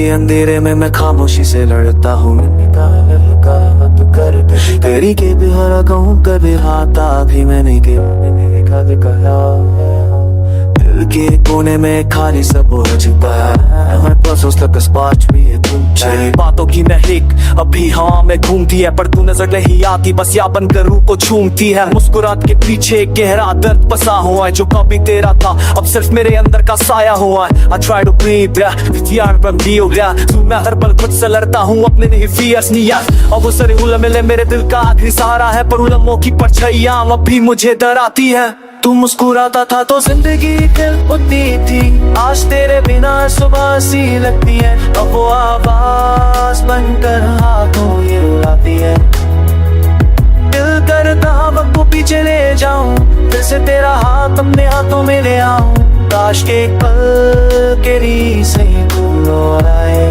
के अंधेरे में मैं खामोशी से लड़ता हूँ। तेरी के भी हरा कहूँ कभी हाथा भी मैंने कहा। दिल के कोने में खाली सब हो चुका है। मैं बस उस तक स्पार्च भी है तेरी बातों की महक अभी हाँ में घूमती है, पर तू नजर नहीं आती, बस या बनकर रूह को छूमती है। मुस्कुराहट के पीछे एक गहरा दर्द बसा हुआ है, जो कभी तेरा था अब सिर्फ मेरे अंदर का साया हुआ है। I try to breathe, यार बंदी हो गया तू, मैं हर पल खुद से लड़ता हूँ अपने नहीं फियर्स नहीं यार। अब वो सारे उलम मेरे दिल का आखिरी सहारा है, पर उलमों की परछाइयां अब भी मुझे डराती है। तू मुस्कुराता था तो जिंदगी खिल उठती थी, आज तेरे बिना सुबह सी लगती है। अब वो आवाज बनकर हाथों ये रुलाती है। दिल करता वक्त को पीछे ले जाऊं, फिर से तेरा हाथ अपने हाथों में ले आऊं। काश के पल के री से तू लौटाए।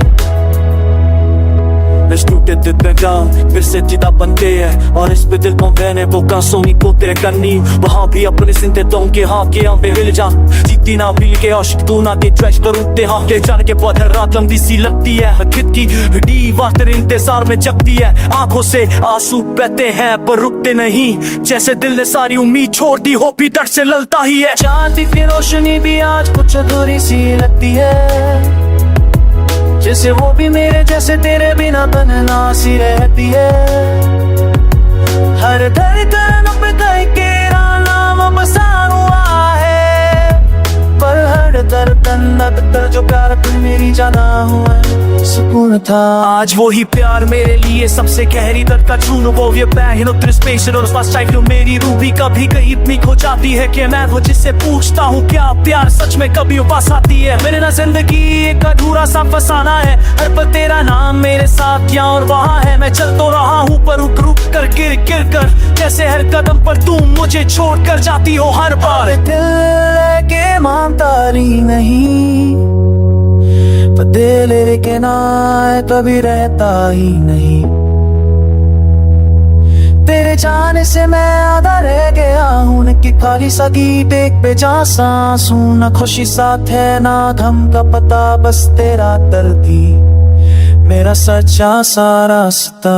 टूटे दिल पे गाँव फिर से जिदा बनते हैं, और इस पे दिल को मैंने वो कांसोनी को तेरे करनी। वहाँ भी अपने सिंते तो के हाँ के यहाँ पे हिल जा, जीती ना भील के आशिक तू ना के ट्रैश करूँते हाँ के जाने के बाद हर रात लंबी सी लगती है। खिद की दीवार तेरे इंतजार में जगती है, आंखों से आंसू बहते हैं पर रुकते नहीं। जैसे दिल ने सारी उम्मीद छोड़ दी हो, भी दर्द से ललता ही है। चांद की रोशनी भी आज कुछ अधूरी सी लगती है, जैसे वो भी मेरे जैसे तेरे बिना तन्हा सी रहती है। हर धड़कन पे तेरा नाम बसा हुआ है, पर हर धड़कन अब जो प्यार तू मेरी जाना हुआ है सुकून था। आज वो ही प्यार मेरे लिए सबसे गहरी दर्द का चून, वो ये पैन उतर स्पेशल और पास टाइप मेरी रूह भी कभी कहीं इतनी खो जाती है कि मैं वो जिससे पूछता हूँ क्या प्यार सच में कभी उपास आती है। मेरे ना जिंदगी एक अधूरा सा फसाना है, हर पल तेरा नाम मेरे साथ यहाँ और वहाँ है। मैं चल तो रहा हूँ पर रुक रुक कर गिर गिर कर, जैसे हर कदम पर तू मुझे छोड़ कर जाती हो हर बार। दिल के मानता नहीं, पर दिल के ना कभी रहता ही नहीं। तेरे जाने से मैं आधा रह गया हूँ कि खाली सा गीत एक बेजान सांस हूँ। ना खुशी साथ है ना गम का पता, बस तेरा दर्द ही मेरा सच्चा सा रास्ता।